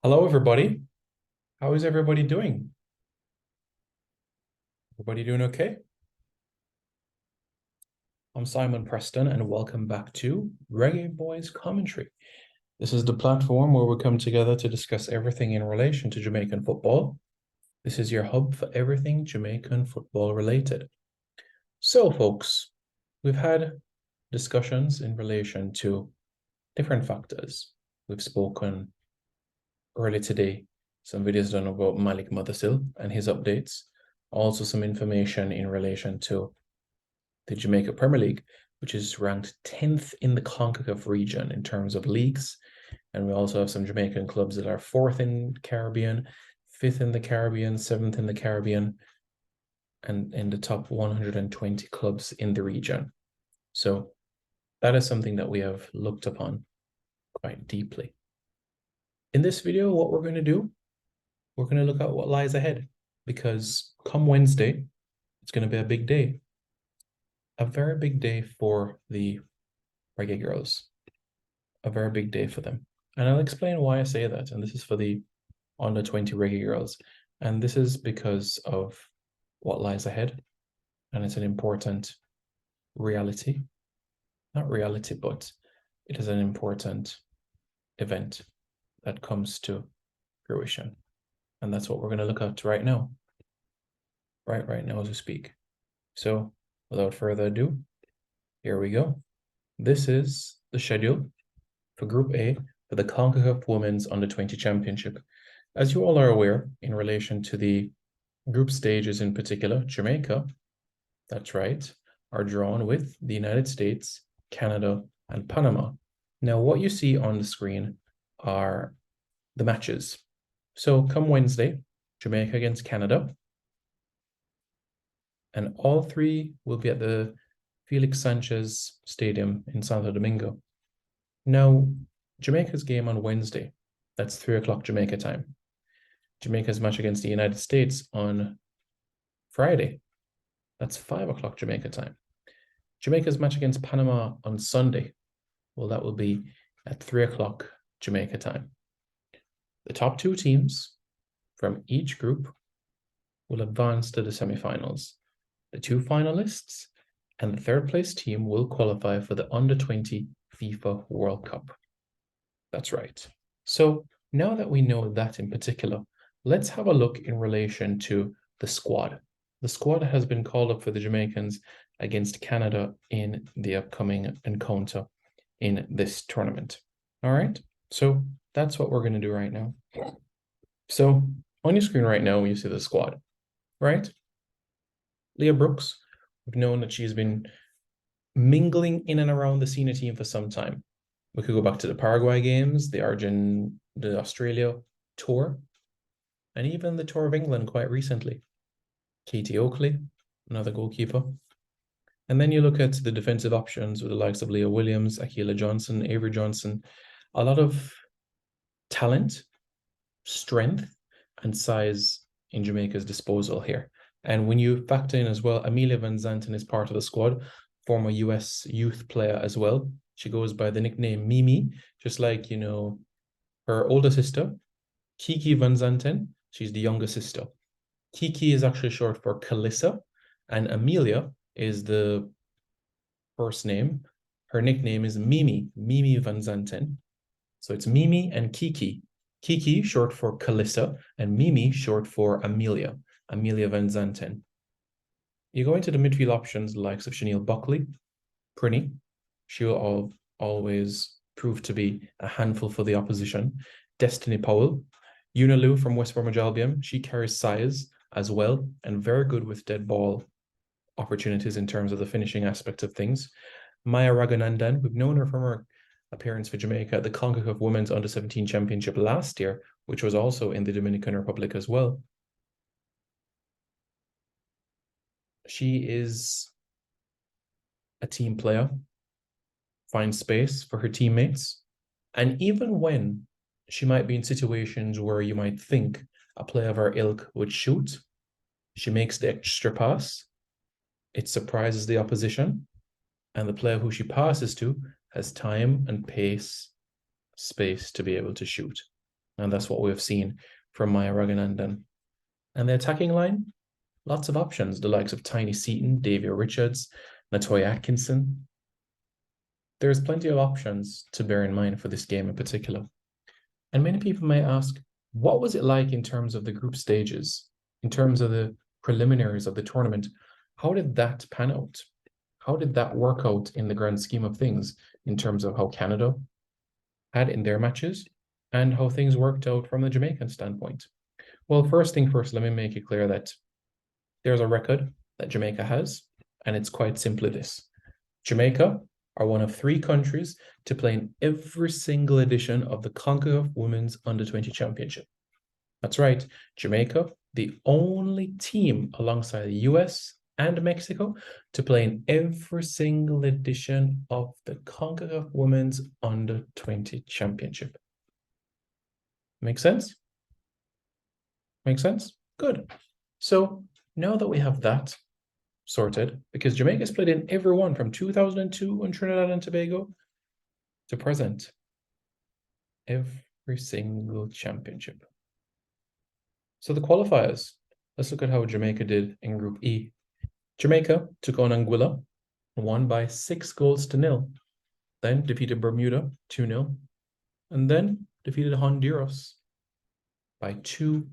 Hello, everybody. How is everybody doing? Everybody doing okay? I'm Simon Preston, and welcome back to Reggae Boys Commentary. This is the platform where we come together to discuss everything in relation to Jamaican football. This is your hub for everything Jamaican football related. So, folks, we've had discussions in relation to different factors. We've spoken earlier today, some videos done about Malik Mothersill and his updates. Also, some information in relation to the Jamaica Premier League, which is ranked 10th in the CONCACAF region in terms of leagues. And we also have some Jamaican clubs that are 4th in the Caribbean, 5th in the Caribbean, 7th in the Caribbean, and in the top 120 clubs in the region. So that is something that we have looked upon quite deeply. In this video, what we're going to do, we're going to look at what lies ahead, because come Wednesday, it's going to be a big day. A very big day for the Reggae Girls. A very big day for them. And I'll explain why I say that. And this is for the under 20 Reggae Girls. And this is because of what lies ahead. And it's an important reality. Not reality, but it is an important event that comes to fruition. And that's what we're going to look at right now. Right now as we speak. So without further ado, here we go. This is the schedule for Group A for the CONCACAF Women's Under-20 Championship. As you all are aware, in relation to the group stages in particular, Jamaica, that's right, are drawn with the United States, Canada, and Panama. Now, what you see on the screen are the matches. So come Wednesday, Jamaica against Canada. And all three will be at the Felix Sanchez Stadium in Santo Domingo. Now, Jamaica's game on Wednesday, that's 3 o'clock Jamaica time. Jamaica's match against the United States on Friday, that's 5 o'clock Jamaica time. Jamaica's match against Panama on Sunday, well, that will be at 3 o'clock Jamaica time. The top two teams from each group will advance to the semifinals. The two finalists and the third place team will qualify for the Under-20 FIFA World Cup. That's right. So now that we know that in particular, let's have a look in relation to the squad. The squad has been called up for the Jamaicans against Canada in the upcoming encounter in this tournament. All right, so that's what we're going to do right now. So on your screen right now, you see the squad, right? Leah Brooks, we've known that she's been mingling in and around the senior team for some time. We could go back to the Paraguay games, the Australia tour, and even the tour of England quite recently. Katie Oakley, another goalkeeper. And then you look at the defensive options with the likes of Leah Williams, Akila Johnson, Avery Johnson, a lot of talent, strength, and size in Jamaica's disposal here. And when you factor in as well, Amelia Van Zanten is part of the squad, former US youth player as well. She goes by the nickname Mimi, just like, you know, her older sister, Kiki Van Zanten. She's the younger sister. Kiki is actually short for Kalissa, and Amelia is the first name. Her nickname is Mimi, Mimi Van Zanten. So it's Mimi and Kiki. Kiki, short for Kalissa, and Mimi, short for Amelia, Amelia Van Zanten. You go into the midfield options, the likes of Chanel Buckley, Prinny. She will always prove to be a handful for the opposition. Destiny Powell, Unilu from West Bromwich Albion. She carries size as well and very good with dead ball opportunities in terms of the finishing aspect of things. Maya Raghunandan, we've known her from her appearance for Jamaica at the CONCACAF Women's Under-17 Championship last year, which was also in the Dominican Republic as well. She is a team player, finds space for her teammates, and even when she might be in situations where you might think a player of her ilk would shoot, she makes the extra pass, it surprises the opposition, and the player who she passes to has time and space to be able to shoot. And that's what we've seen from Maya Raghunandan. And the attacking line, lots of options, the likes of Tiny Seaton, Davia Richards, Natoya Atkinson. There's plenty of options to bear in mind for this game in particular. And many people may ask, what was it like in terms of the group stages, in terms of the preliminaries of the tournament? How did that pan out? How did that work out in the grand scheme of things in terms of how Canada had in their matches and how things worked out from the Jamaican standpoint? Well, first thing first, let me make it clear that there's a record that Jamaica has, and it's quite simply this. Jamaica are one of 3 countries to play in every single edition of the CONCACAF Women's Under-20 Championship. That's right, Jamaica, the only team alongside the US and Mexico to play in every single edition of the CONCACAF Women's Under-20 Championship. Make sense? Make sense? Good. So now that we have that sorted, because Jamaica's played in every one from 2002 on Trinidad and Tobago to present, every single championship. So the qualifiers, let's look at how Jamaica did in Group E. Jamaica took on Anguilla, won by 6-0, then defeated Bermuda 2-0, and then defeated Honduras by 2-0.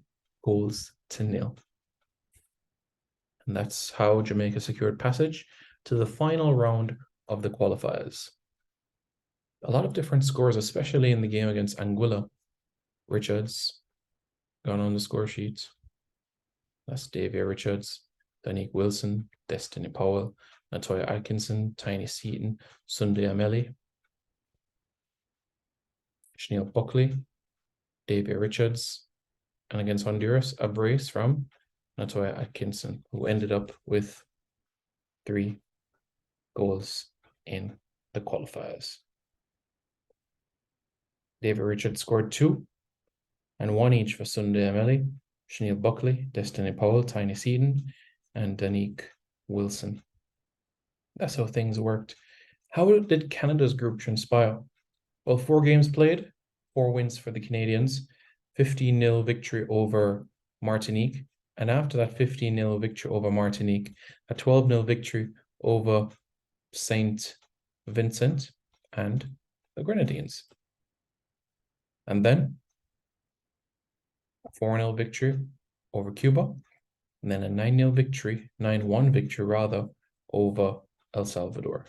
And that's how Jamaica secured passage to the final round of the qualifiers. A lot of different scores, especially in the game against Anguilla. Richards gone on the score sheet. That's Davia Richards, Danique Wilson, Destiny Powell, Natoya Atkinson, Tiny Seaton, Sunday Ameli, Sinead Buckley, Davia Richards, and against Honduras, a brace from Natoya Atkinson, who ended up with 3 goals in the qualifiers. Davia Richards scored 2 and 1 each for Sunday Ameli, Sinead Buckley, Destiny Powell, Tiny Seaton, and Danique Wilson. That's how things worked. How did Canada's group transpire? Well, 4 games played, 4 wins for the Canadians, 15-0 victory over Martinique, and after that 15-0 victory over Martinique, a 12-0 victory over St. Vincent and the Grenadines. And then a 4-0 victory over Cuba, and then a 9-0 victory, 9-1 victory rather, over El Salvador.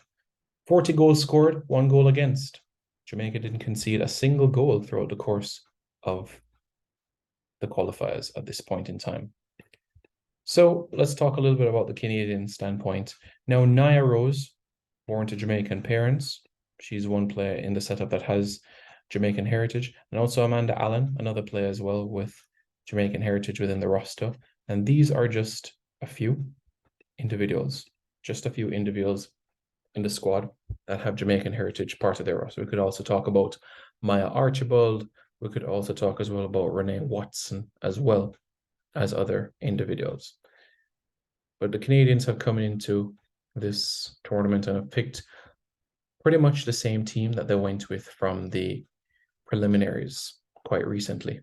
40 goals scored, 1 goal against. Jamaica didn't concede a single goal throughout the course of the qualifiers at this point in time. So let's talk a little bit about the Canadian standpoint. Now, Nia Rose, born to Jamaican parents, she's one player in the setup that has Jamaican heritage, and also Amanda Allen, another player as well with Jamaican heritage within the roster. And these are just a few individuals in the squad that have Jamaican heritage part of their roster. We could also talk about Maya Archibald. We could also talk as well about Renee Watson as well as other individuals. But the Canadians have come into this tournament and have picked pretty much the same team that they went with from the preliminaries quite recently.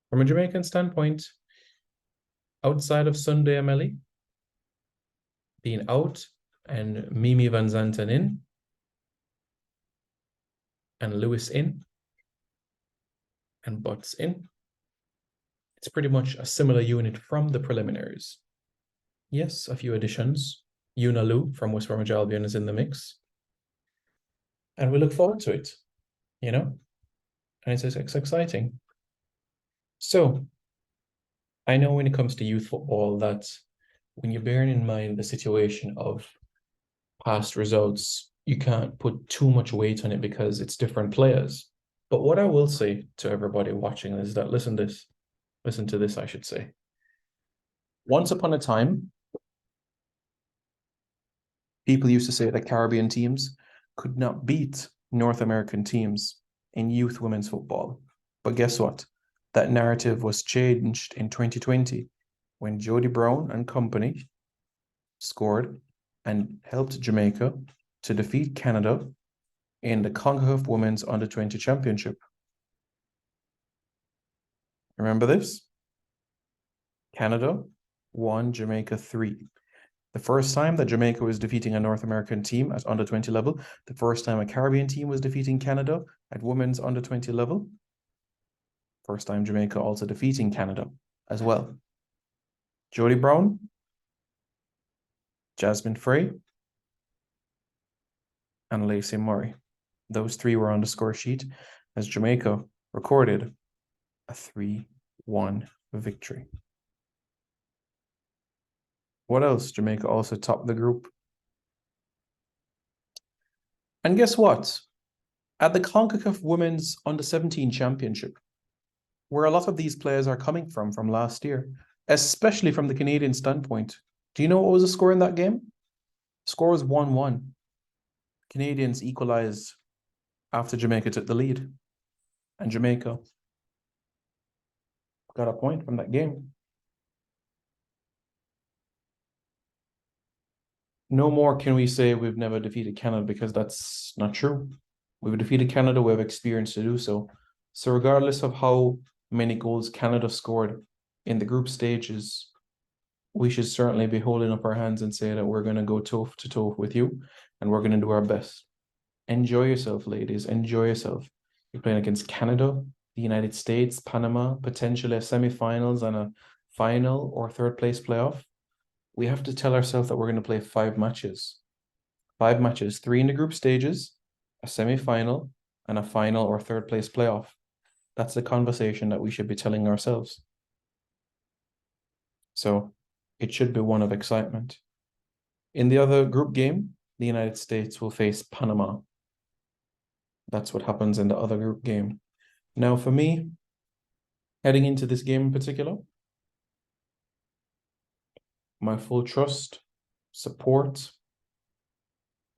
From a Jamaican standpoint, outside of Sunday Ameli being out and Mimi Van Zanten in and Lewis in and Butts in, it's pretty much a similar unit from the preliminaries. Yes, a few additions. Yuna Lu from West Bromwich Albion is in the mix. And we look forward to it, you know? And it's exciting. So, I know when it comes to youth football that when you're bearing in mind the situation of past results, you can't put too much weight on it because it's different players. But what I will say to everybody watching is that listen to this, I should say. Once upon a time, people used to say that Caribbean teams could not beat North American teams in youth women's football. But guess what? That narrative was changed in 2020 when Jody Brown and company scored and helped Jamaica to defeat Canada in the CONCACAF Women's Under-20 Championship. Remember this? Canada 1, Jamaica 3. The first time that Jamaica was defeating a North American team at under 20 level, the first time a Caribbean team was defeating Canada at women's under 20 level, first time Jamaica also defeating Canada as well. Jodie Brown, Jasmine Frey, and Lacey Murray. Those three were on the score sheet as Jamaica recorded a 3-1 victory. What else? Jamaica also topped the group. And guess what? At the CONCACAF Women's Under-17 Championship, where a lot of these players are coming from last year, especially from the Canadian standpoint, do you know what was the score in that game? The score was 1-1. Canadians equalized after Jamaica took the lead. And Jamaica got a point from that game. No more can we say we've never defeated Canada, because that's not true. We've defeated Canada, we have experience to do so. So regardless of how many goals Canada scored in the group stages, we should certainly be holding up our hands and say that we're going to go toe to toe with you and we're going to do our best. Enjoy yourself, ladies. Enjoy yourself. You're playing against Canada, the United States, Panama, potentially semifinals and a final or third place playoff. We have to tell ourselves that we're going to play 5 matches. 5 matches, 3 in the group stages, a semi-final, and a final or third place playoff. That's the conversation that we should be telling ourselves. So it should be one of excitement. In the other group game, the United States will face Panama. That's what happens in the other group game. Now for me, heading into this game in particular, my full trust, support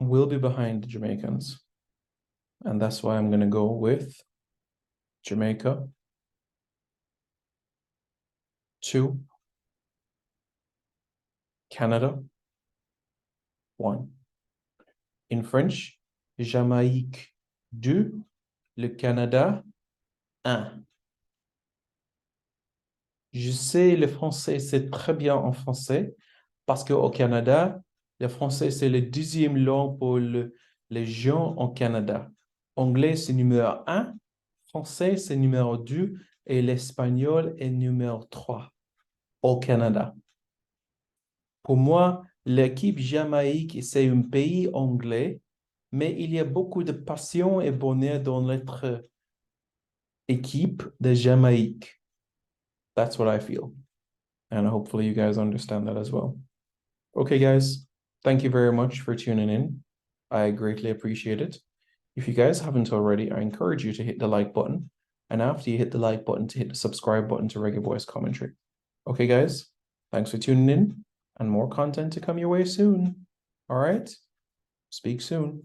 will be behind the Jamaicans. And that's why I'm going to go with Jamaica 2, Canada 1. In French, Jamaïque 2, le Canada 1. Je sais, le français, c'est très bien en français, parce qu'au Canada, le français, c'est le 2e langue pour les gens au Canada. Anglais, c'est numéro 1, français, c'est numéro 2, et l'espagnol est numéro 3 au Canada. Pour moi, l'équipe Jamaïque, c'est un pays anglais, mais il y a beaucoup de passion et bonheur dans notre équipe de Jamaïque. That's what I feel. And hopefully you guys understand that as well. Okay, guys, thank you very much for tuning in. I greatly appreciate it. If you guys haven't already, I encourage you to hit the like button. And after you hit the like button, to hit the subscribe button to Reggae Boys Commentary. Okay, guys, thanks for tuning in, and more content to come your way soon. All right, speak soon.